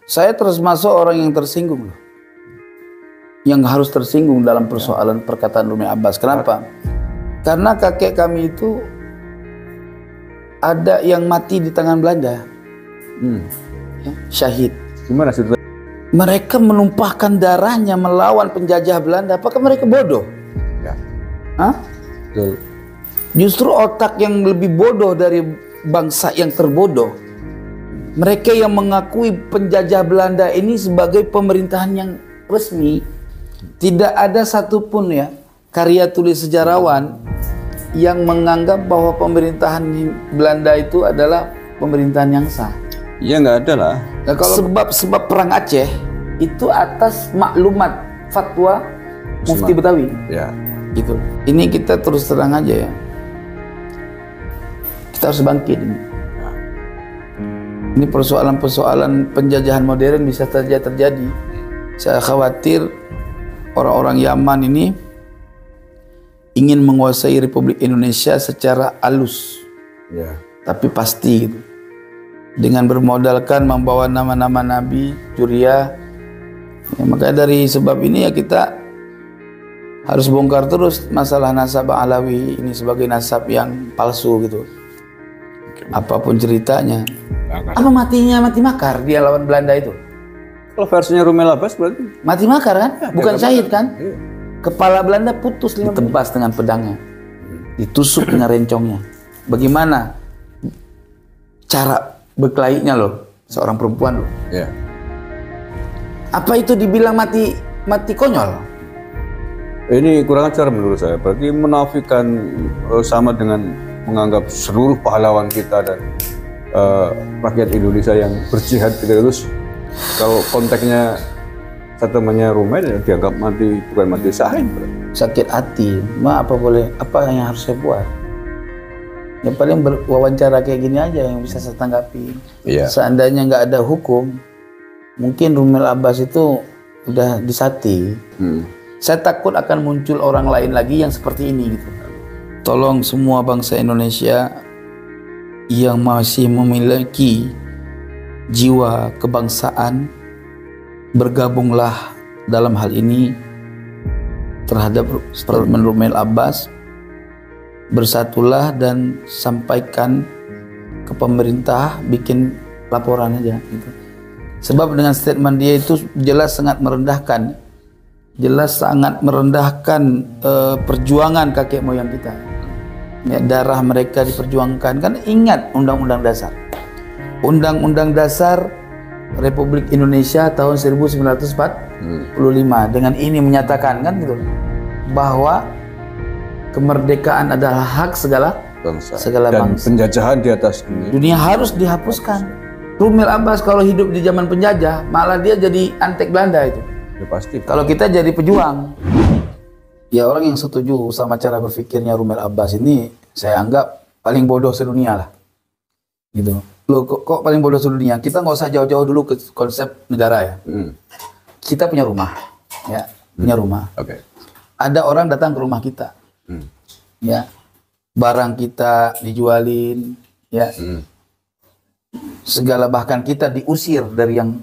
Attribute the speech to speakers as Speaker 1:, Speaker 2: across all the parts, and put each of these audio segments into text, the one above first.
Speaker 1: Saya termasuk orang yang tersinggung loh. Yang harus tersinggung dalam persoalan perkataan Rumi Abbas. Kenapa? Karena kakek kami itu ada yang mati di tangan Belanda. Syahid.
Speaker 2: Gimana sih?
Speaker 1: Mereka menumpahkan darahnya melawan penjajah Belanda. Apakah mereka bodoh?
Speaker 2: Ya.
Speaker 1: Hah?
Speaker 2: Betul.
Speaker 1: Justru otak yang lebih bodoh dari bangsa yang terbodoh. Mereka yang mengakui penjajah Belanda ini sebagai pemerintahan yang resmi. Tidak ada satupun ya karya tulis sejarawan yang menganggap bahwa pemerintahan Belanda itu adalah pemerintahan yang sah.
Speaker 2: Ya nggak ada lah.
Speaker 1: Nah, kalau sebab perang Aceh itu atas maklumat fatwa Mufti Betawi.
Speaker 2: Ya.
Speaker 1: Gitu. Ini kita terus terang aja ya. Kita harus bangkit ini. Ini persoalan-persoalan penjajahan modern bisa saja terjadi. Saya khawatir orang-orang Yaman ini ingin menguasai Republik Indonesia secara halus.
Speaker 2: Ya.
Speaker 1: Tapi pasti gitu. Dengan bermodalkan membawa nama-nama Nabi, Curia. Ya, makanya dari sebab ini ya kita harus bongkar terus masalah nasab Alawi ini sebagai nasab yang palsu gitu. Apapun ceritanya. Apa matinya mati makar dia lawan Belanda itu?
Speaker 2: Kalau versinya Rumi Abbas berarti
Speaker 1: mati makar kan?
Speaker 2: ya,
Speaker 1: bukan syahid kan?
Speaker 2: Iya.
Speaker 1: Kepala Belanda putus ditebas dengan pedangnya. Ditusuk dengan rencongnya. Bagaimana cara berkelainya loh seorang perempuan loh.
Speaker 2: Ya.
Speaker 1: Apa itu dibilang mati konyol?
Speaker 2: Ini kurang ajar menurut saya. Berarti menafikan sama dengan menganggap seluruh pahlawan kita dan rakyat Indonesia yang berjihad gitu. Terus kalau konteksnya settlementnya Rumi dianggap mati, bukan mati syahid.
Speaker 1: Sakit hati, apa yang harus saya buat? Ya paling berwawancara kayak gini aja yang bisa saya tanggapi.
Speaker 2: Iya.
Speaker 1: Seandainya nggak ada hukum, mungkin Rumi Abbas itu udah disati. Saya takut akan muncul orang lain lagi yang seperti ini gitu. Tolong semua bangsa Indonesia yang masih memiliki jiwa kebangsaan, bergabunglah dalam hal ini terhadap Rumi Abbas. Bersatulah dan sampaikan ke pemerintah, bikin laporan aja gitu. Sebab dengan statement dia itu jelas sangat merendahkan perjuangan kakek moyang kita. Ya, darah mereka diperjuangkan. Kan ingat Undang-Undang Dasar. Undang-Undang Dasar Republik Indonesia tahun 1945 dengan ini menyatakan kan gitu bahwa kemerdekaan adalah hak segala bangsa.
Speaker 2: Dan penjajahan di atas
Speaker 1: dunia harus dihapuskan. Rumi Abbas kalau hidup di zaman penjajah, malah dia jadi antek Belanda itu.
Speaker 2: Ya pasti.
Speaker 1: Kalau kita jadi pejuang. Ya orang yang setuju sama cara berpikirnya Rumi Abbas ini, saya anggap paling bodoh sedunia lah. Gitu. Loh kok paling bodoh sedunia? Kita nggak usah jauh-jauh dulu ke konsep negara ya. Kita punya rumah, ya, punya rumah.
Speaker 2: Oke.
Speaker 1: Ada orang datang ke rumah kita. Ya, barang kita dijualin, ya, segala bahkan kita diusir dari yang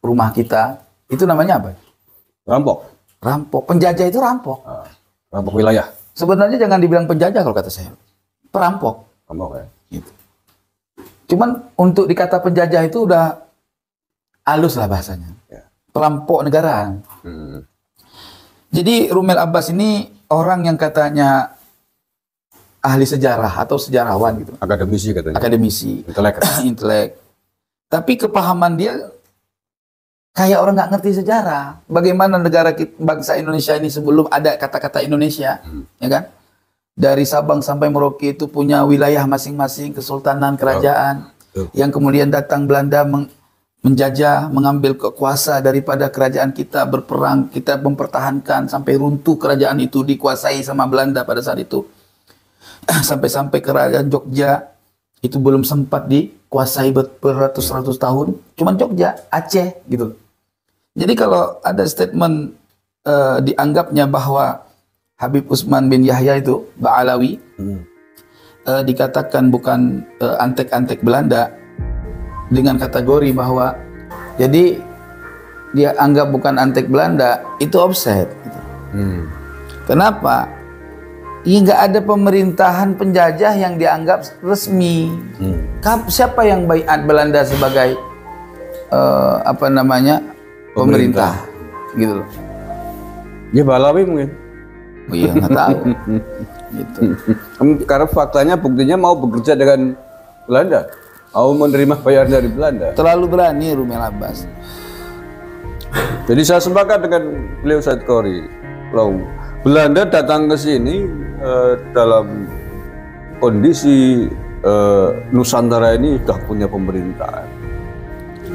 Speaker 1: rumah kita, itu namanya apa?
Speaker 2: Rampok.
Speaker 1: Rampok. Penjajah itu rampok.
Speaker 2: Rampok wilayah.
Speaker 1: Sebenarnya jangan dibilang penjajah kalau kata saya, perampok.
Speaker 2: Rampok ya.
Speaker 1: Gitu. Cuman untuk dikata penjajah itu udah halus lah bahasanya.
Speaker 2: Ya.
Speaker 1: Perampok negara. Jadi Rumi Abbas ini orang yang katanya ahli sejarah atau sejarawan gitu.
Speaker 2: Akademisi katanya.
Speaker 1: Akademisi.
Speaker 2: Intelek.
Speaker 1: Intelek. Tapi kepahaman dia kayak orang nggak ngerti sejarah. Bagaimana negara kita, bangsa Indonesia ini sebelum ada kata-kata Indonesia, ya kan? Dari Sabang sampai Merauke itu punya wilayah masing-masing, kesultanan, kerajaan. Yang kemudian datang Belanda menjajah, mengambil kekuasaan daripada kerajaan kita, berperang, kita mempertahankan sampai runtuh kerajaan itu dikuasai sama Belanda pada saat itu. Sampai-sampai kerajaan Jogja itu belum sempat dikuasai beratus-ratus tahun, cuman Jogja, Aceh gitu. Jadi kalau ada statement dianggapnya bahwa Habib Utsman bin Yahya itu Ba'alawi dikatakan bukan antek-antek Belanda dengan kategori bahwa jadi dia anggap bukan antek Belanda, itu offset. Gitu. Kenapa? Ya nggak ada pemerintahan penjajah yang dianggap resmi. Siapa yang baiat Belanda sebagai pemerintah, gitu loh.
Speaker 2: Ya Balawi mungkin.
Speaker 1: Oh iya, nggak tahu. Gitu.
Speaker 2: Karena faktanya buktinya mau bekerja dengan Belanda, mau menerima bayaran dari Belanda.
Speaker 1: Terlalu berani Rumel Abbas.
Speaker 2: Jadi saya sepakat dengan beliau Said Khoury. Kalau Belanda datang ke sini dalam kondisi Nusantara ini sudah punya pemerintahan,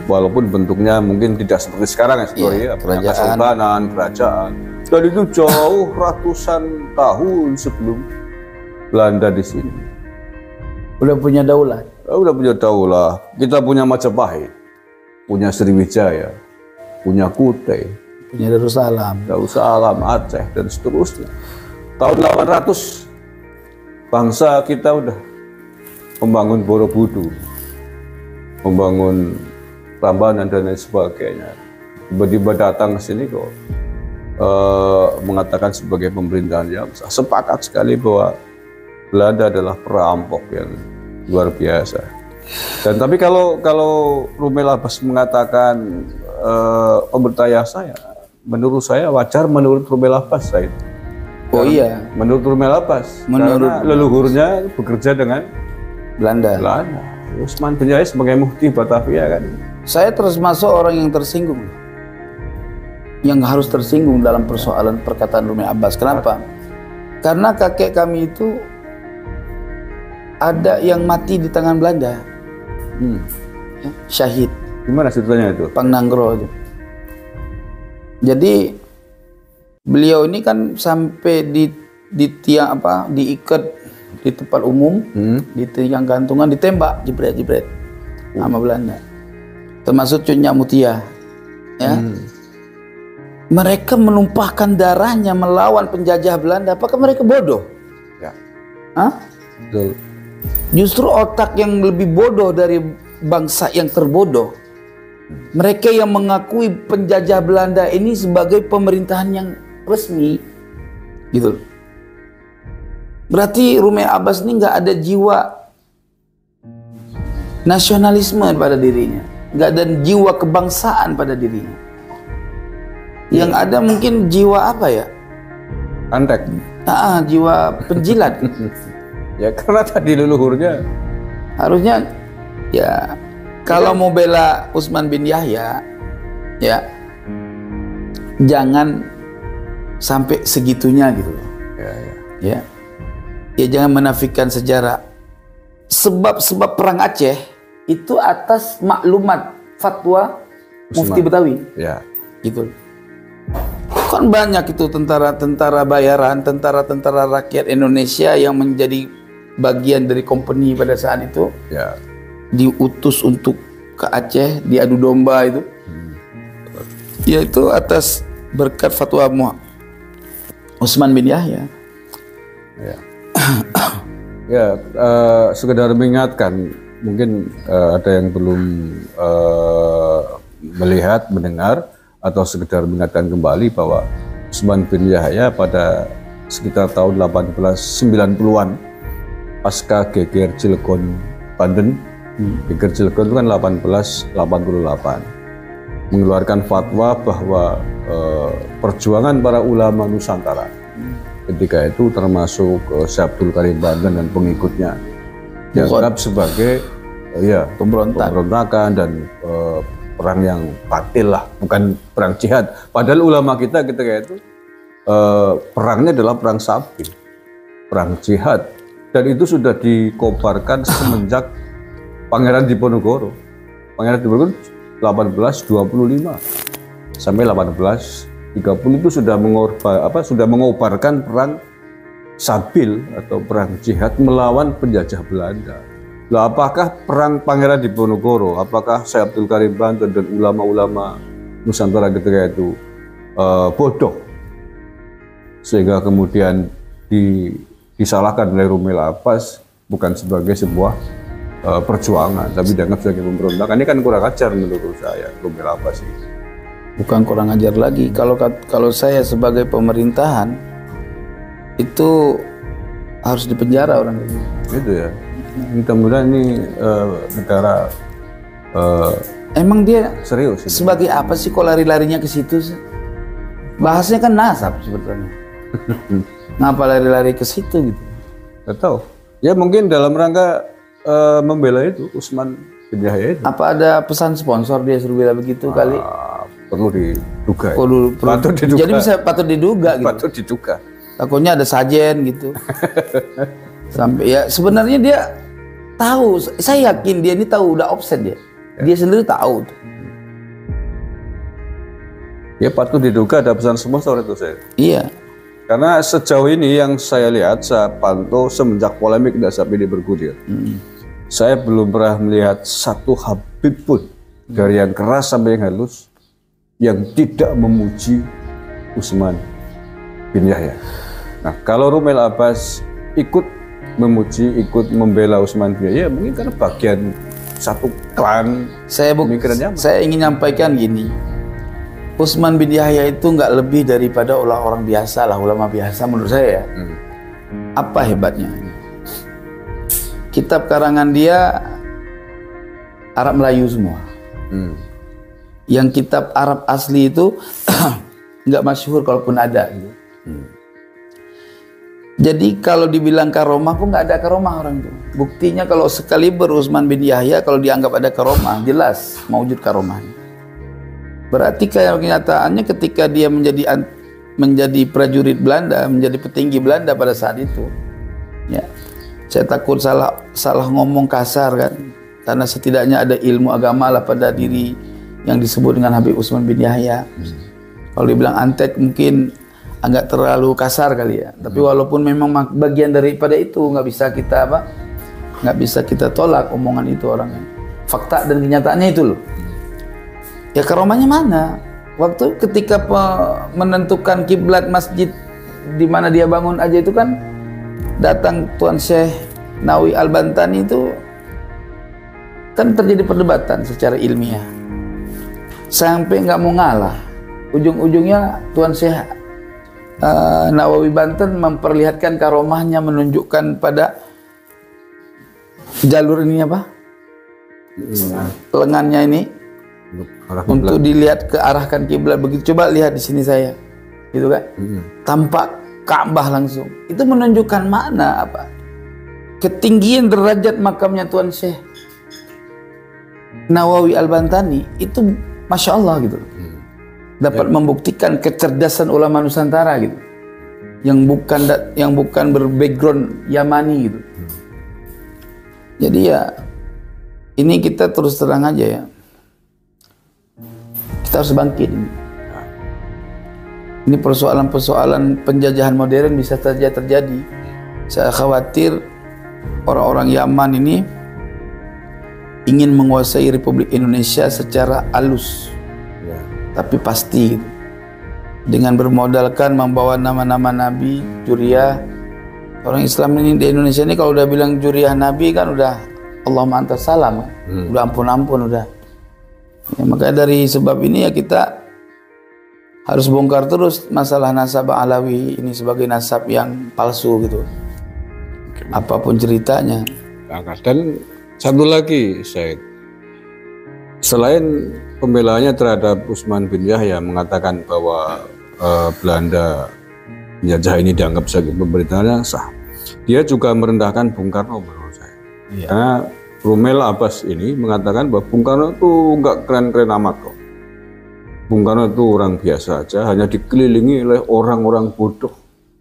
Speaker 2: walaupun bentuknya mungkin tidak seperti sekarang ya, punya kesultanan, kerajaan, dan itu jauh ratusan tahun sebelum Belanda di sini.
Speaker 1: Udah punya daulat.
Speaker 2: Udah punya daulah. Kita punya Majapahit, punya Sriwijaya, punya Kutai,
Speaker 1: punya Darussalam,
Speaker 2: Aceh, dan seterusnya. Tahun 800 bangsa kita udah membangun Borobudur, membangun Prambanan dan lain sebagainya. Tiba-tiba datang ke sini kok mengatakan sebagai pemerintahan yang sah. Sepakat sekali bahwa Belanda adalah perampok yang luar biasa. Dan tapi kalau Rumel Abbas mengatakan pembertanya saya, menurut saya wajar menurut Rumel Abbas saya.
Speaker 1: Oh iya,
Speaker 2: menurut Rumel Abbas,
Speaker 1: karena
Speaker 2: leluhurnya bekerja dengan
Speaker 1: Belanda.
Speaker 2: Usman bin Yahya sebagai mufti Batavia kan.
Speaker 1: Saya termasuk orang yang tersinggung, yang harus tersinggung dalam persoalan perkataan Rumel Abbas. Kenapa? Karena kakek kami itu ada yang mati di tangan Belanda, syahid.
Speaker 2: Gimana ceritanya itu?
Speaker 1: Pangnanggro itu. Jadi beliau ini kan sampai di tiang diikat di tempat umum, di tiang gantungan, ditembak, jebret sama Belanda. Termasuk Cut Nyak Mutia, ya. Mereka menumpahkan darahnya melawan penjajah Belanda. Apakah mereka bodoh?
Speaker 2: Ya.
Speaker 1: Hah?
Speaker 2: Betul.
Speaker 1: Justru otak yang lebih bodoh dari bangsa yang terbodoh. Mereka yang mengakui penjajah Belanda ini sebagai pemerintahan yang resmi, gitu. Berarti Rumel Abbas ini nggak ada jiwa nasionalisme pada dirinya, nggak ada jiwa kebangsaan pada dirinya. Yang ada mungkin jiwa apa ya?
Speaker 2: Antek.
Speaker 1: Jiwa penjilat.
Speaker 2: Ya karena tadi leluhurnya
Speaker 1: harusnya ya kalau mau bela Utsman bin Yahya ya jangan sampai segitunya gitu loh. Ya jangan menafikan sejarah. Sebab perang Aceh itu atas maklumat fatwa Mufti Betawi.
Speaker 2: Ya.
Speaker 1: Gitu. Kan banyak itu tentara bayaran, tentara rakyat Indonesia yang menjadi bagian dari company pada saat itu.
Speaker 2: Ya.
Speaker 1: Diutus untuk ke Aceh, diadu domba itu. Yaitu atas berkat fatwa Utsman bin Yahya.
Speaker 2: Ya. Ya, sekedar mengingatkan, mungkin ada yang belum melihat, mendengar, atau sekedar mengingatkan kembali bahwa Utsman bin Yahya pada sekitar tahun 1890-an pasca geger Cilegon Banten, geger Cilegon itu kan 1888, mengeluarkan fatwa bahwa perjuangan para ulama Nusantara ketika itu termasuk Syekh Abdul Karim Banten dan pengikutnya dianggap sebagai pemberontakan dan perang yang batil lah, bukan perang jihad. Padahal ulama kita ketika itu perangnya adalah perang sabil, perang jihad, dan itu sudah dikobarkan semenjak Pangeran Diponegoro. Pangeran Diponegoro 1825 sampai 1830 itu sudah mengobarkan perang sabil atau perang jihad melawan penjajah Belanda. Lah, apakah perang Pangeran Diponegoro, apakah Syekh Abdul Karim Banten dan ulama-ulama Nusantara ketika itu bodoh sehingga kemudian disalahkan oleh Rumel Abbas bukan sebagai sebuah perjuangan, tapi dianggap sebagai pemberontakan? Ini kan kurang ajar menurut saya Rumel Abbas ini.
Speaker 1: Bukan kurang ajar lagi. Kalau saya sebagai pemerintahan itu harus dipenjara orang itu.
Speaker 2: Gitu ya. Mudah-mudahan ini negara
Speaker 1: Emang dia
Speaker 2: serius.
Speaker 1: sebagai apa sih kok lari-larinya ke situ sih? Bahasnya kan nasab sebetulnya. Ngapa lari-lari ke situ gitu?
Speaker 2: Gak tahu. Ya mungkin dalam rangka membela itu Utsman bin Yahya itu.
Speaker 1: Apa ada pesan sponsor dia suruh bela begitu kali?
Speaker 2: Perlu diduga. Ya.
Speaker 1: Patut diduga. Jadi bisa patut diduga gitu.
Speaker 2: Patut diduga.
Speaker 1: Takutnya ada sajen gitu. Sampai ya sebenarnya dia tahu. Saya yakin dia ini tahu udah offset dia. Dia sendiri tahu.
Speaker 2: Ya patut diduga ada pesan sponsor itu saya.
Speaker 1: Iya.
Speaker 2: Karena sejauh ini yang saya lihat, saya pantau semenjak polemik dasar ini bergulir. Saya belum pernah melihat satu Habib pun dari yang keras sampai yang halus yang tidak memuji Utsman bin Yahya. Nah, kalau Rumail Abbas ikut memuji, ikut membela Utsman bin Yahya, mungkin karena bagian satu klan.
Speaker 1: Saya ingin nyampaikan gini, Utsman bin Yahya itu nggak lebih daripada orang biasa lah, ulama biasa menurut saya. Apa hebatnya? Kitab karangan dia Arab Melayu semua. Yang kitab Arab asli itu nggak masyhur kalaupun ada. Gitu. Jadi kalau dibilang karomah pun nggak ada karomah orang itu. Buktinya kalau sekali Utsman bin Yahya kalau dianggap ada karomah, jelas maujud karomahnya. Berarti kayak kenyataannya ketika dia menjadi prajurit Belanda, menjadi petinggi Belanda pada saat itu, ya, saya takut salah ngomong kasar kan, karena setidaknya ada ilmu agama lah pada diri yang disebut dengan Habib Utsman bin Yahya. Kalau dibilang antek mungkin agak terlalu kasar kali ya, tapi walaupun memang bagian daripada itu nggak bisa kita tolak omongan itu orangnya. Fakta dan kenyataannya itu loh. Ya karomahnya mana? Waktu ketika menentukan kiblat masjid di mana dia bangun aja itu kan datang Tuan Syekh Nawawi Al-Bantani itu kan terjadi perdebatan secara ilmiah. Sampai nggak mau ngalah. Ujung-ujungnya Tuan Syekh Nawawi Banten memperlihatkan karomahnya, menunjukkan pada jalur ini apa? Lengannya ini. Untuk dilihat ke arahkan kiblat begitu. Coba lihat di sini saya, gitu kan? Tampak Ka'bah langsung. Itu menunjukkan makna apa? Ketinggian derajat makamnya Tuan Syekh Nawawi Al-Bantani itu masya Allah gitu. Dapat membuktikan kecerdasan ulama Nusantara gitu. Yang bukan berbackground Yamani gitu. Jadi ya ini kita terus terang aja ya. Kita harus bangkit ini. Ini persoalan-persoalan penjajahan modern bisa saja terjadi. Saya khawatir orang-orang Yaman ini ingin menguasai Republik Indonesia secara halus, tapi pasti gitu. Dengan bermodalkan membawa nama-nama Nabi, Juriyah. Orang Islam ini di Indonesia ini kalau udah bilang Juriyah Nabi kan udah Allahumma antas salam kan? Udah ampun-ampun udah. Ya, maka dari sebab ini ya kita harus bongkar terus masalah nasab Alawi ini sebagai nasab yang palsu gitu. Apapun ceritanya.
Speaker 2: Dan satu lagi, Syed, selain pembelaannya terhadap Utsman bin Yahya mengatakan bahwa Belanda penjajah ini dianggap sebagai pemerintahan yang sah, dia juga merendahkan Bung Karno menurut saya. Karena Rumail Abbas ini mengatakan bahwa Bung Karno itu nggak keren-keren amat kok. Bung Karno itu orang biasa aja, hanya dikelilingi oleh orang-orang bodoh.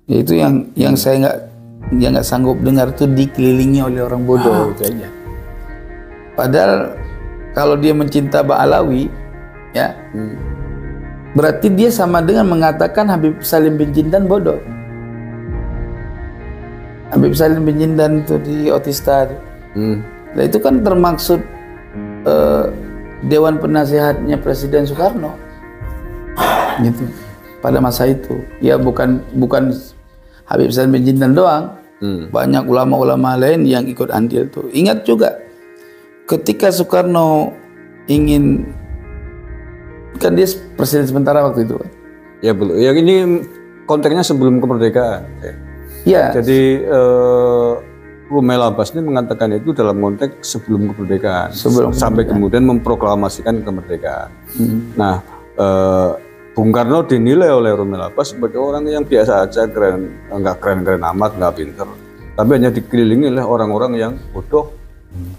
Speaker 1: Ya, itu yang saya nggak sanggup dengar tuh dikelilingi oleh orang bodoh itu aja. Padahal kalau dia mencinta Ba'alawi, ya, berarti dia sama dengan mengatakan Habib Salim bin Jindan bodoh. Habib Salim bin Jindan itu di Otista itu. Nah, itu kan termaksud Dewan Penasehatnya Presiden Soekarno, gitu. Pada masa itu, ya bukan Habib Salim bin Jindan doang, banyak ulama-ulama lain yang ikut andil tuh. Ingat juga, ketika Soekarno ingin Kan dia presiden sementara waktu itu.
Speaker 2: Ya belum. Ya ini konteksnya sebelum kemerdekaan.
Speaker 1: Iya.
Speaker 2: Jadi Rumel Abbas ini mengatakan itu dalam konteks sebelum kemerdekaan, sampai kemudian memproklamasikan kemerdekaan. Nah, Bung Karno dinilai oleh Rumel Abbas sebagai orang yang biasa aja, nggak keren-keren amat, nggak pinter, tapi hanya dikelilingi oleh orang-orang yang bodoh,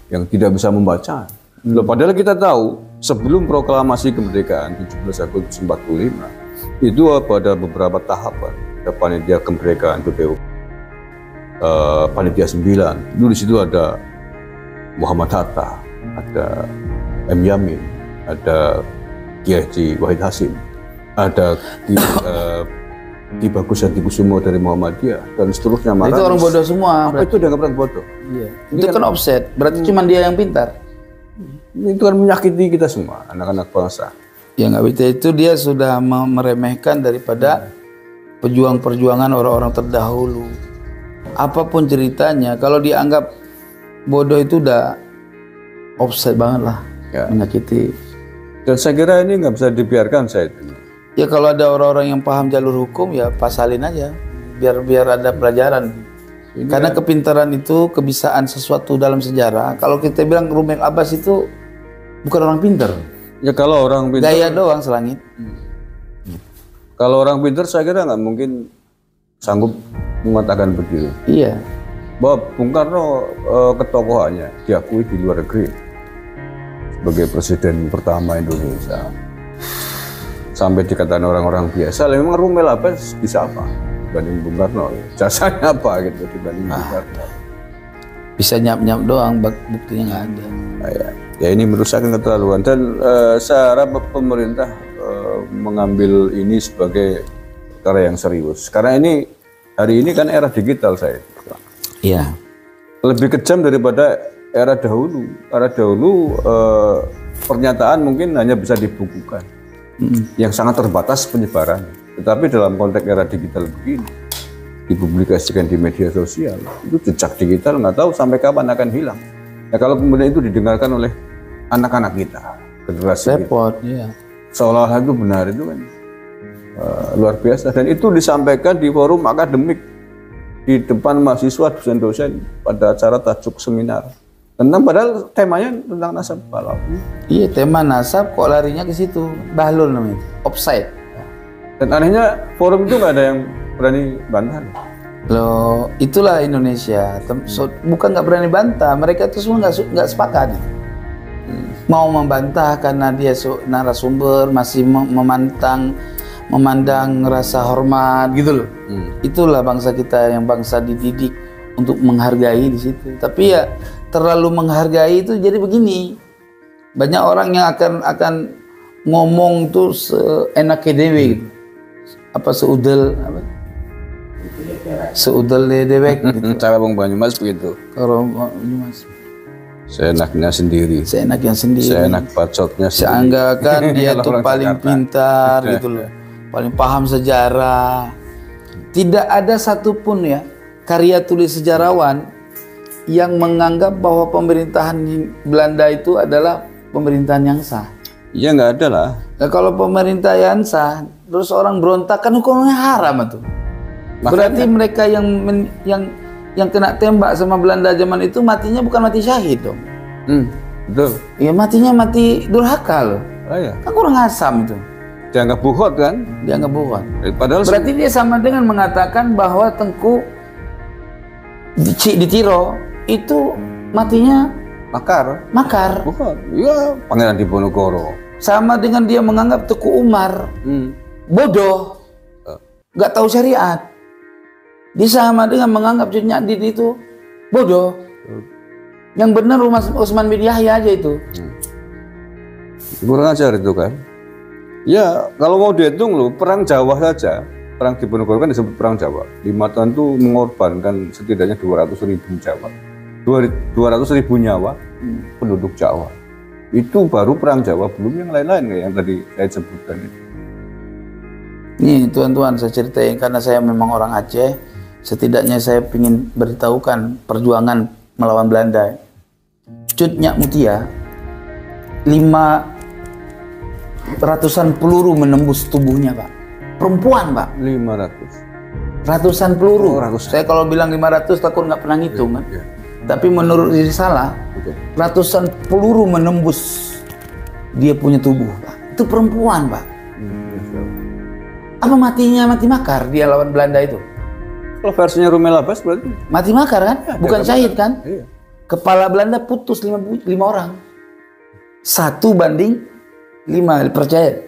Speaker 2: yang tidak bisa membaca. Padahal kita tahu sebelum proklamasi kemerdekaan 17 Agustus 45 itu ada beberapa tahapan. Ada panitia kemerdekaan PPU. Panitia 9, dulu di situ ada Muhammad Hatta, ada M. Yamin, ada Kiai Haji Wahid Hasim, ada Ki Bagus Hadikusumo dari Muhammadiyah dan seterusnya.
Speaker 1: Itu orang bodoh semua.
Speaker 2: Apa itu dianggap orang bodoh?
Speaker 1: Iya. Itu kan offset, berarti cuma dia yang pintar.
Speaker 2: Itu kan menyakiti kita semua, anak-anak bangsa.
Speaker 1: Ya nggak bisa, itu dia sudah meremehkan daripada perjuangan orang-orang terdahulu. Apapun ceritanya, kalau dianggap bodoh itu udah offset banget lah, menyakiti.
Speaker 2: Dan saya kira ini nggak bisa dibiarkan, saya itu.
Speaker 1: Ya kalau ada orang-orang yang paham jalur hukum ya pasalin aja, biar ada pelajaran. Karena kepintaran itu kebisaan sesuatu dalam sejarah. Kalau kita bilang Rumel Abbas itu bukan orang pintar.
Speaker 2: Ya kalau orang pintar,
Speaker 1: gaya doang selangit.
Speaker 2: Kalau orang pintar saya kira nggak mungkin sanggup mengatakan begitu.
Speaker 1: Iya.
Speaker 2: Bahwa Bung Karno ketokohannya diakui di luar negeri sebagai presiden pertama Indonesia. Sampai dikatakan orang-orang biasa, memang Rumel Abbas bisa apa dibanding Bung Karno? Jasanya apa gitu dibanding Bung Karno?
Speaker 1: Bisa nyap-nyap doang, buktinya nggak ada.
Speaker 2: Ya ini merusakan keterlaluan, dan saya harap pemerintah mengambil ini sebagai perkara yang serius. Karena ini hari ini kan era digital, saya.
Speaker 1: Iya.
Speaker 2: Lebih kejam daripada era dahulu. Era dahulu pernyataan mungkin hanya bisa dibukukan, yang sangat terbatas penyebaran. Tetapi dalam konteks era digital begini, dipublikasikan di media sosial, itu jejak digital nggak tahu sampai kapan akan hilang. Nah kalau kemudian itu didengarkan oleh anak-anak kita, generasi
Speaker 1: repot,
Speaker 2: kita,
Speaker 1: iya.
Speaker 2: Seolah-olah itu benar, itu kan luar biasa. Dan itu disampaikan di forum akademik di depan mahasiswa, dosen-dosen pada acara tajuk seminar tentang, padahal temanya tentang nasab Pahlawi.
Speaker 1: Iya, tema nasab kok larinya ke situ, bahlul namanya, offside.
Speaker 2: Dan anehnya forum itu nggak ada yang berani bantah.
Speaker 1: Loh, itulah Indonesia. Bukan nggak berani bantah, mereka itu semua nggak sepakat. Mau membantah karena dia narasumber masih memandang rasa hormat gitu loh. Itulah bangsa kita, yang bangsa dididik untuk menghargai di situ. Tapi ya terlalu menghargai itu jadi begini. Banyak orang yang akan ngomong tuh seenaknya dewe gitu. Apa seudel dewek gitu.
Speaker 2: Cara Bung Banyumas begitu.
Speaker 1: Kalau Banyumas
Speaker 2: seenaknya sendiri.
Speaker 1: Seenaknya sendiri.
Speaker 2: Seenak bacotnya sendiri.
Speaker 1: Seanggakan dia tuh paling pintar gitu loh. Paling paham sejarah. Tidak ada satupun ya karya tulis sejarawan yang menganggap bahwa pemerintahan Belanda itu adalah pemerintahan yang sah.
Speaker 2: Iya nggak ada lah.
Speaker 1: Nah, kalau pemerintah yang sah, terus orang berontak kan hukumnya haram tuh. Berarti mereka yang kena tembak sama Belanda zaman itu matinya bukan mati syahid dong.
Speaker 2: Betul.
Speaker 1: Ya matinya mati durhaka loh.
Speaker 2: Oh, iya.
Speaker 1: Kan kurang asam itu.
Speaker 2: Dianggap buhot kan?
Speaker 1: Dianggap buhot.
Speaker 2: Padahal
Speaker 1: berarti dia sama dengan mengatakan bahwa Tengku Ditiro itu matinya makar.
Speaker 2: Buhot. Iya, Pangeran Diponegoro.
Speaker 1: Sama dengan dia menganggap Teku Umar bodoh, nggak tahu syariat. Dia sama dengan menganggap Cut Nyak Dit itu bodoh. Yang benar Utsman bin Yahya aja itu.
Speaker 2: Kurang ajar itu kan. Ya kalau mau dihitung loh, perang Jawa saja, perang Diponegoro kan disebut perang Jawa. 5 tahun itu mengorbankan setidaknya 200.000 Jawa, 200.000 nyawa penduduk Jawa. Itu baru perang Jawa, belum yang lain-lain kayak yang tadi saya sebutkan itu.
Speaker 1: Nih tuan-tuan, saya ceritain karena saya memang orang Aceh. Setidaknya saya ingin beritahukan perjuangan melawan Belanda. Cut Nyak Mutia 5 ratusan peluru menembus tubuhnya, Pak. Perempuan, Pak.
Speaker 2: 500.
Speaker 1: Ratusan peluru.
Speaker 2: Oh, ratusan.
Speaker 1: Saya kalau bilang 500 takut nggak pernah ngitung kan.
Speaker 2: Iya.
Speaker 1: Tapi menurut diri salah, ratusan peluru menembus dia punya tubuh, Pak. Itu perempuan, Pak. Apa matinya mati makar dia lawan Belanda itu?
Speaker 2: Kalau versinya Rumel Abbas berarti
Speaker 1: Mati makar kan? Bukan syahid kan?
Speaker 2: iya.
Speaker 1: Kepala Belanda putus 5 orang. 1 banding 5, percaya.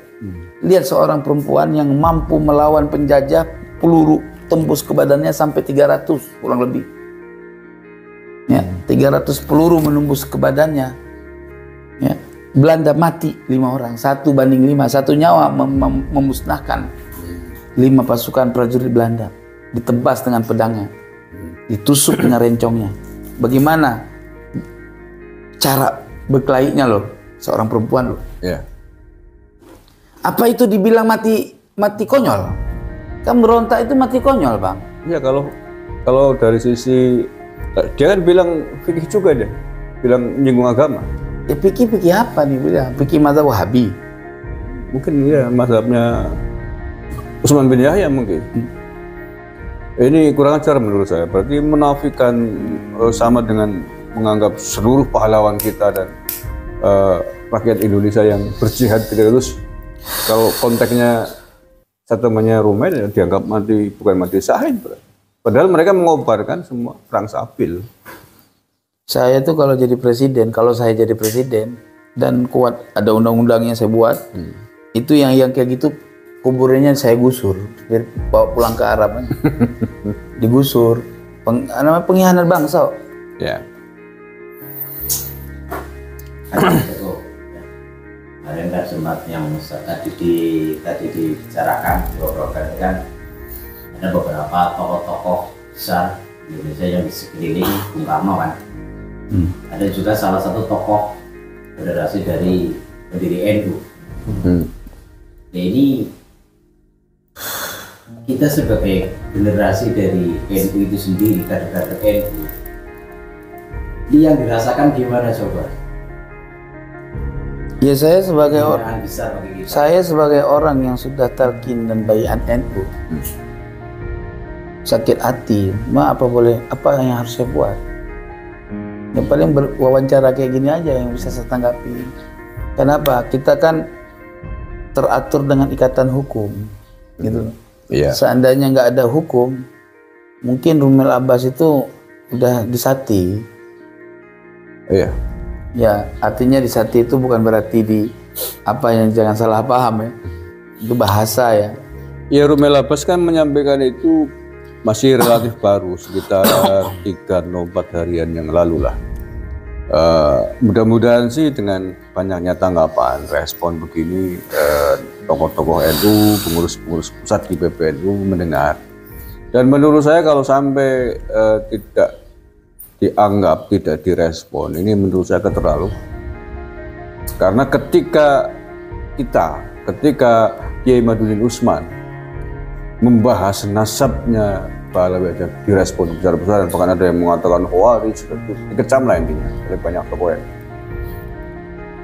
Speaker 1: Lihat seorang perempuan yang mampu melawan penjajah, peluru tembus ke badannya sampai 300 kurang lebih. Ya, 300 peluru menembus ke badannya. Ya, Belanda mati 5 orang, 1 banding 5, 1 nyawa memusnahkan 5 pasukan prajurit Belanda, ditebas dengan pedangnya, ditusuk dengan rencongnya. Bagaimana cara berkelainya loh, seorang perempuan loh.
Speaker 2: Iya.
Speaker 1: Apa itu dibilang mati konyol? Kan berontak itu mati konyol, Bang.
Speaker 2: Iya, kalau dari sisi dia kan bilang fikih juga dia, bilang menyinggung agama.
Speaker 1: Ya fikih apa nih bilang? Fikih mazhab Wahabi.
Speaker 2: Mungkin ya mazhabnya Utsman bin Yahya mungkin. Ini kurang ajar menurut saya. Berarti menafikan sama dengan menganggap seluruh pahlawan kita dan rakyat Indonesia yang berjihad terus. Kalau konteksnya settlementnya Rumel ya dianggap mati, bukan mati syahid. Padahal mereka mengobarkan semua perang sapil.
Speaker 1: Saya tuh kalau saya jadi presiden dan kuat ada undang-undangnya saya buat, itu yang kayak gitu kuburannya saya gusur, biar bawa pulang ke Arab kan. Digusur, namanya pengkhianat bangsa.
Speaker 2: Ya.
Speaker 3: Kemarin kan sempat yang tadi dibicarakan, diobrolkan kan ada beberapa tokoh-tokoh besar Indonesia yang di sekeliling Bung Karno kan. Ada juga salah satu tokoh federasi dari pendiri NU. Nah ini kita sebagai generasi dari NU itu sendiri, kader-kader NU, ini yang dirasakan gimana coba?
Speaker 1: Ya saya sebagai
Speaker 3: Besar bagi kita.
Speaker 1: saya sebagai orang yang sudah talqin dan baiat NU, sakit hati, apa yang harus saya buat? Yang paling wawancara kayak gini aja yang bisa saya tanggapi. Kenapa? Kita kan teratur dengan ikatan hukum, gitu.
Speaker 2: Iya.
Speaker 1: Seandainya nggak ada hukum, mungkin Rumel Abbas itu udah disati.
Speaker 2: Iya.
Speaker 1: Ya, artinya disati itu bukan berarti yang jangan salah paham ya. Itu bahasa ya.
Speaker 2: Ya, Rumel Abbas kan menyampaikan itu masih relatif baru, sekitar 3-4 harian yang lalu lah. Mudah-mudahan sih dengan banyaknya tanggapan, respon begini, tokoh-tokoh NU, pengurus-pengurus pusat di PBNU mendengar. Dan menurut saya kalau sampai tidak dianggap, tidak direspon, ini menurut saya keterlaluan. Karena ketika Kiai Madudin Usman membahas nasabnya Pahlawi aja direspon besar-besaran, bahkan ada yang mengatakan Khawarij, dikecam lah intinya oleh banyak tokoh.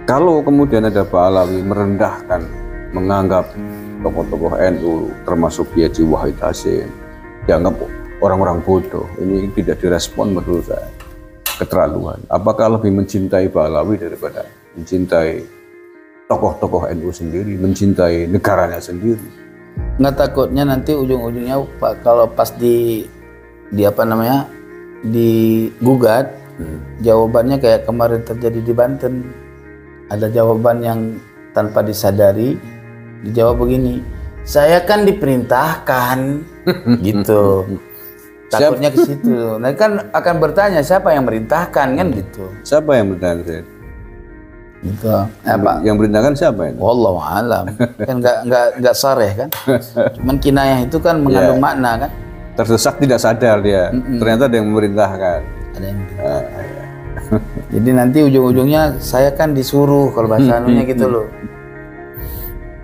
Speaker 2: Kalau kemudian ada Pahlawi merendahkan, menganggap tokoh-tokoh NU termasuk Kiai Wahid Hasyim dianggap orang-orang bodoh, ini tidak direspon menurut saya keterlaluan. Apakah lebih mencintai Pahlawi daripada mencintai tokoh-tokoh NU sendiri, mencintai negaranya sendiri?
Speaker 1: Nggak takutnya nanti ujung-ujungnya Pak, kalau pas digugat, jawabannya kayak kemarin terjadi di Banten. Ada jawaban yang tanpa disadari, dijawab begini, saya kan diperintahkan, gitu. Takutnya ke situ. Nah kan akan bertanya siapa yang merintahkan kan gitu.
Speaker 2: Siapa yang berintahkan?
Speaker 1: Gitu. Apa?
Speaker 2: Yang merintahkan siapa ini?
Speaker 1: Wallahu alam. Kan nggak sareh kan. Cuman kinayah itu kan mengandung makna kan.
Speaker 2: Terdesak tidak sadar dia. Ternyata ada yang memerintahkan.
Speaker 1: Ada yang memerintahkan. Jadi nanti ujung-ujungnya saya kan disuruh kalau bahasa anunya gitu loh.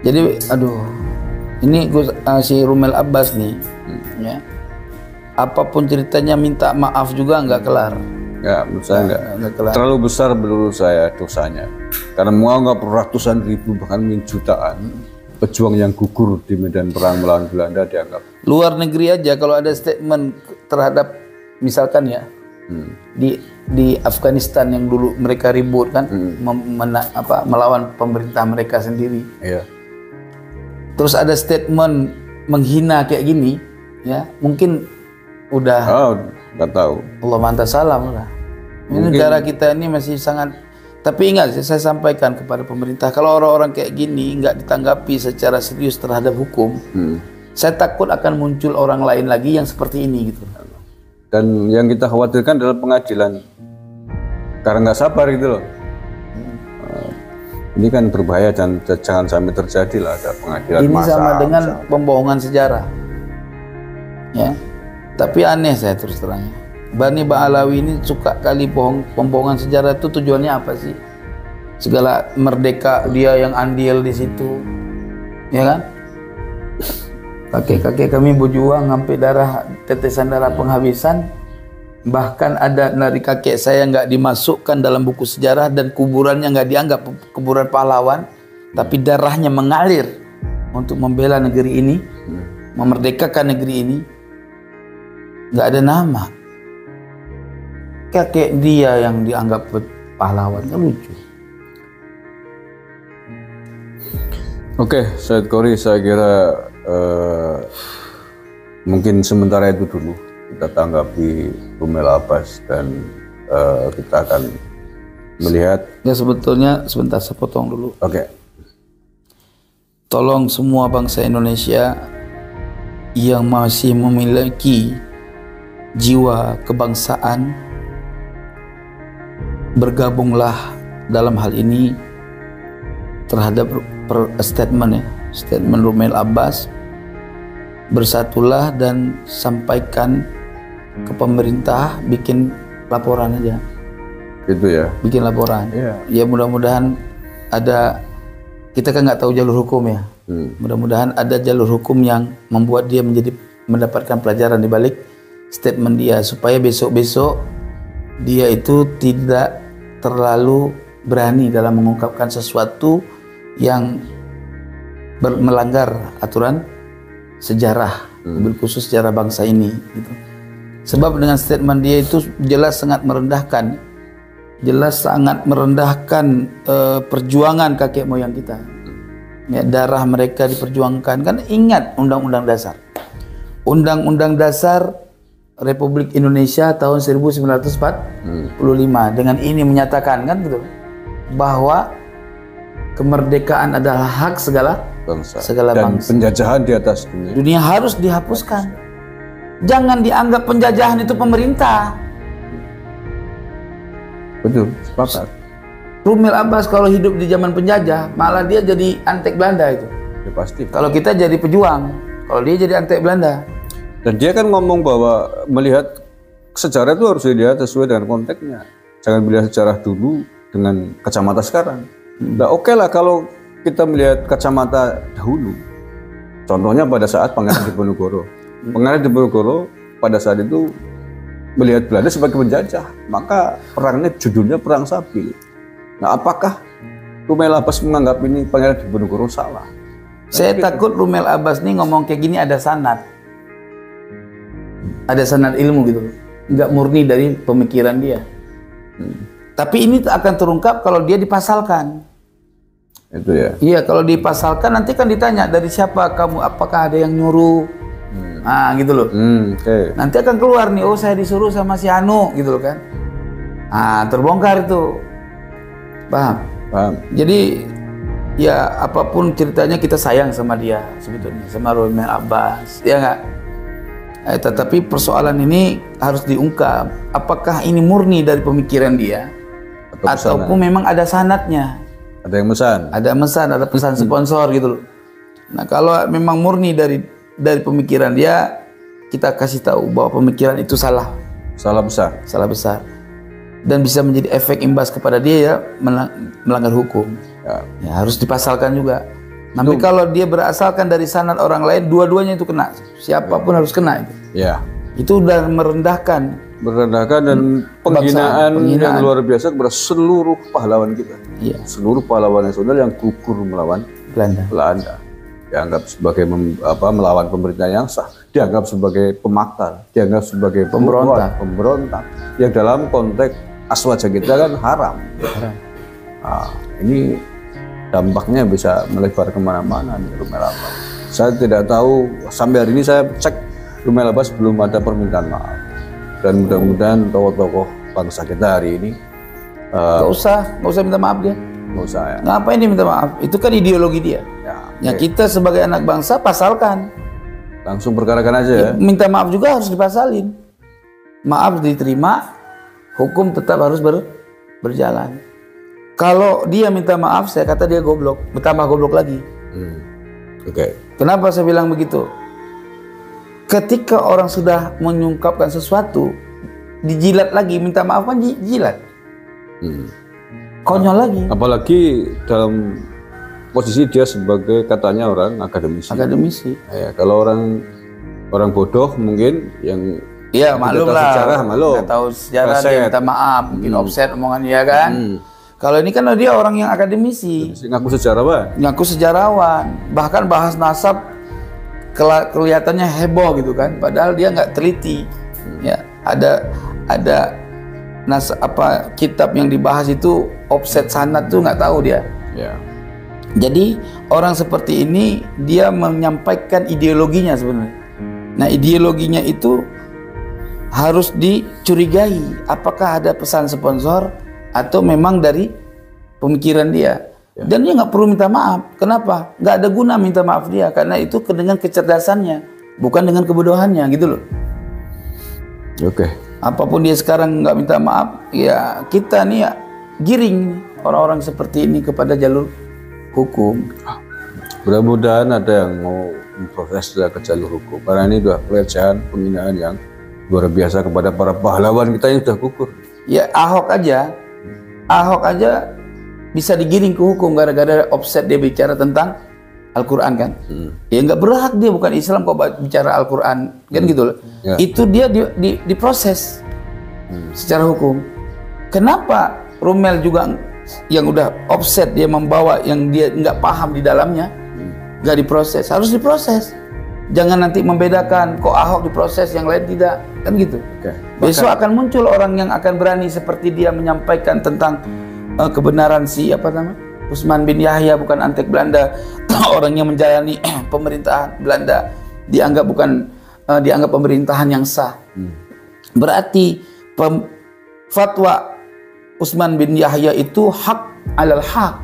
Speaker 1: Jadi aduh, ini si Rumel Abbas nih, ya. Apapun ceritanya minta maaf juga nggak kelar.
Speaker 2: Enggak, menurut saya enggak.
Speaker 1: Nggak kelar.
Speaker 2: Terlalu besar menurut saya dosanya. Karena menganggap ratusan ribu bahkan mungkin jutaan pejuang yang gugur di medan perang melawan Belanda dianggap.
Speaker 1: Luar negeri aja kalau ada statement terhadap misalkan ya di Afghanistan yang dulu mereka ribut kan melawan pemerintah mereka sendiri.
Speaker 2: Iya.
Speaker 1: Terus ada statement menghina kayak gini, ya mungkin udah
Speaker 2: Nggak tahu.
Speaker 1: Allah manta salam lah. Ini negara kita ini masih sangat. Tapi ingat, saya sampaikan kepada pemerintah, kalau orang-orang kayak gini nggak ditanggapi secara serius terhadap hukum, saya takut akan muncul orang lain lagi yang seperti ini gitu.
Speaker 2: Dan yang kita khawatirkan adalah pengadilan. Karena nggak sabar gitu loh. Ini kan berbahaya dan jangan sampai terjadi lah ada pengadilan
Speaker 1: Ini
Speaker 2: massa,
Speaker 1: sama dengan
Speaker 2: misalnya.
Speaker 1: pembohongan sejarah. Ya. Tapi aneh saya terus terangnya. Bani Ba'alawi ini suka kali pembohongan sejarah itu tujuannya apa sih? Segala merdeka dia yang andil di situ. Ya kan? Kakek-kakek kami berjuang sampai tetesan darah penghabisan. Bahkan ada dari kakek saya nggak dimasukkan dalam buku sejarah dan kuburannya nggak dianggap kuburan pahlawan, tapi darahnya mengalir untuk membela negeri ini, memerdekakan negeri ini. Nggak ada nama. Kakek dia yang dianggap pahlawan, kan lucu.
Speaker 2: Oke, Syed Qory, saya kira mungkin sementara itu dulu kita tanggapi Rumel Abbas dan kita akan melihat.
Speaker 1: Ya sebetulnya sebentar saya potong dulu.
Speaker 2: Oke.
Speaker 1: Tolong semua bangsa Indonesia yang masih memiliki jiwa kebangsaan, bergabunglah dalam hal ini terhadap statement Rumel Abbas. Bersatulah dan sampaikan ke pemerintah, bikin laporan aja.
Speaker 2: Gitu ya.
Speaker 1: Bikin laporan.
Speaker 2: Iya.
Speaker 1: Ya mudah-mudahan ada, kita kan nggak tahu jalur hukum ya. Mudah-mudahan ada jalur hukum yang membuat dia mendapatkan pelajaran di balik statement dia, supaya besok-besok dia itu tidak terlalu berani dalam mengungkapkan sesuatu yang melanggar aturan sejarah, mobil khusus sejarah bangsa ini gitu. Sebab dengan statement dia itu jelas sangat merendahkan perjuangan kakek moyang kita. Ya, darah mereka diperjuangkan. Kan ingat Undang-Undang Dasar. Undang-Undang Dasar Republik Indonesia tahun 1945 dengan ini menyatakan kan gitu bahwa kemerdekaan adalah hak segala
Speaker 2: Bangsa.
Speaker 1: bangsa.
Speaker 2: Dan penjajahan di atas dunia.
Speaker 1: Dunia harus dihapuskan. Jangan dianggap penjajahan itu pemerintah.
Speaker 2: Betul, sepakat.
Speaker 1: Rumel Abbas kalau hidup di zaman penjajah, malah dia jadi antek Belanda itu.
Speaker 2: Ya pasti.
Speaker 1: Kalau kita jadi pejuang, kalau dia jadi antek Belanda.
Speaker 2: Dan dia kan ngomong bahwa melihat sejarah itu harus dilihat sesuai dengan konteksnya. Jangan melihat sejarah dulu dengan kacamata sekarang. Nah oke lah kalau kita melihat kacamata dahulu. Contohnya pada saat Pangeran Diponegoro. Pangeran Diponegoro pada saat itu melihat Belanda sebagai penjajah. Maka perangnya judulnya Perang Sabil. Nah apakah Rumel Abbas menganggap ini Pangeran Diponegoro salah?
Speaker 1: Saya takut Rumel Abbas nih ngomong kayak gini ada sanad. Ada sanad ilmu gitu. Nggak murni dari pemikiran dia. Tapi ini akan terungkap kalau dia dipasalkan.
Speaker 2: Itu ya.
Speaker 1: Iya, kalau dipasalkan nanti kan ditanya dari siapa kamu, apakah ada yang nyuruh. Nah gitu loh.
Speaker 2: Oke.
Speaker 1: Nanti akan keluar nih, oh saya disuruh sama si Anu gitu loh kan. Nah terbongkar itu. Paham?
Speaker 2: Paham.
Speaker 1: Jadi ya apapun ceritanya kita sayang sama dia sebetulnya, sama Rumel Abbas, ya nggak? Tetapi persoalan ini harus diungkap. Apakah ini murni dari pemikiran dia, ataupun memang ada sanadnya?
Speaker 2: Ada yang pesan.
Speaker 1: Ada pesan, ada pesan sponsor gitu loh. Nah kalau memang murni dari pemikiran dia, kita kasih tahu bahwa pemikiran itu salah.
Speaker 2: Salah besar.
Speaker 1: Salah besar. Dan bisa menjadi efek imbas kepada dia ya melanggar hukum. Ya harus dipasalkan juga. Tapi kalau dia berasalkan dari sanad orang lain, dua-duanya itu kena. Siapapun harus kena itu.
Speaker 2: Ya.
Speaker 1: Itu udah merendahkan
Speaker 2: merendahkan dan penghinaan yang luar biasa kepada seluruh pahlawan kita.
Speaker 1: Iya.
Speaker 2: Seluruh pahlawan nasional yang gugur melawan Belanda. Dianggap sebagai melawan pemerintah yang sah, dianggap sebagai pemakar, dianggap sebagai pemberontak. Yang dalam konteks aswaja kita kan haram. Nah, ini dampaknya bisa melebar kemana-mana nih Rumel Abbas. Saya tidak tahu, sampai hari ini saya cek Rumel Abbas belum ada permintaan maaf. Dan mudah-mudahan tokoh-tokoh bangsa kita hari ini
Speaker 1: nggak usah minta maaf dia.
Speaker 2: Nggak usah ya.
Speaker 1: Ngapain dia minta maaf? Itu kan ideologi dia. Ya kita sebagai anak bangsa pasalkan.
Speaker 2: Langsung perkarakan aja ya.
Speaker 1: Minta maaf juga harus dipasalin. Maaf diterima, hukum tetap harus berjalan. Kalau dia minta maaf, saya kata dia goblok, bertambah goblok lagi.
Speaker 2: Oke.
Speaker 1: Kenapa saya bilang begitu? Ketika orang sudah mengungkapkan sesuatu, dijilat lagi, minta maaf kan jilat. Konyol lagi.
Speaker 2: Apalagi dalam posisi dia sebagai katanya orang akademisi. Ya, kalau orang bodoh mungkin yang
Speaker 1: maklum lah.
Speaker 2: Sejarah maklum.
Speaker 1: Nggak tahu sejarah dia minta maaf, mungkin offset omongan dia kan. Kalau ini kan dia orang yang akademisi.
Speaker 2: Ngaku sejarawan.
Speaker 1: Ngaku sejarawan. Bahkan bahas nasab kelihatannya heboh gitu kan. Padahal dia nggak teliti. Ya, ada kitab yang dibahas itu offset sanad tuh nggak tahu dia.
Speaker 2: Ya.
Speaker 1: Jadi orang seperti ini dia menyampaikan ideologinya sebenarnya. Nah, ideologinya itu harus dicurigai apakah ada pesan sponsor atau memang dari pemikiran dia. Dan dia nggak perlu minta maaf. Kenapa? Nggak ada guna minta maaf dia, karena itu dengan kecerdasannya, bukan dengan kebodohannya gitu loh.
Speaker 2: Oke.
Speaker 1: Apapun dia sekarang nggak minta maaf, ya kita nih ya giring orang-orang seperti ini kepada jalur hukum.
Speaker 2: Mudah-mudahan ada yang mau memproses ke jalur hukum, karena ini sudah pelecehan, penghinaan yang luar biasa kepada para pahlawan kita yang sudah gugur.
Speaker 1: Ya Ahok aja bisa digiring ke hukum gara-gara offset dia bicara tentang Al-Quran kan. Ya nggak berhak, dia bukan Islam kok bicara Al-Quran kan gitu loh. Ya. Itu dia diproses secara hukum. Kenapa Rumel juga yang udah offset dia membawa yang dia nggak paham di dalamnya nggak diproses? Harus diproses. Jangan nanti membedakan kok Ahok diproses yang lain tidak, kan gitu. Besok akan muncul orang yang akan berani seperti dia menyampaikan tentang kebenaran Utsman bin Yahya bukan antek Belanda, orang yang menjalani pemerintahan Belanda dianggap pemerintahan yang sah. Berarti fatwa Utsman bin Yahya itu hak alal hak,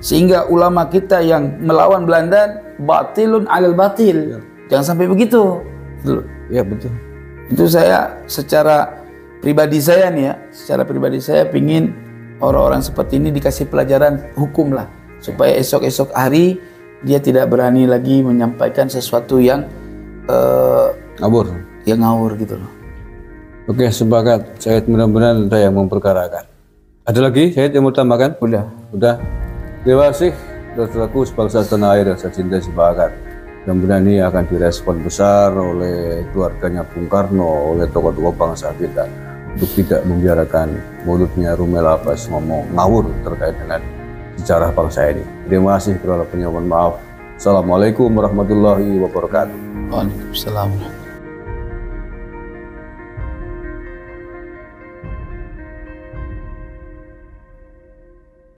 Speaker 1: sehingga ulama kita yang melawan Belanda batilun alal batil. Jangan sampai begitu.
Speaker 2: Ya betul.
Speaker 1: Itu saya secara pribadi saya pingin orang-orang seperti ini dikasih pelajaran hukum lah, supaya esok-esok hari dia tidak berani lagi menyampaikan sesuatu yang ngawur gitu loh.
Speaker 2: Oke, sepakat. Saya mudah-mudahan ada yang memperkarakan. Ada lagi saya yang mau tambahkan? Udah. Terima kasih saudaraku sebangsa tanah air yang saya cintai, sepakat. Mudah-mudahan ini akan direspon besar oleh keluarganya Bung Karno, oleh tokoh-tokoh bangsa kita, untuk tidak membiarkan mulutnya Rumel Abbas ngomong ngawur terkait dengan sejarah bangsa ini. Terima kasih, kurang lebihnya mohon maaf. Assalamualaikum warahmatullahi wabarakatuh.
Speaker 1: Waalaikumsalam.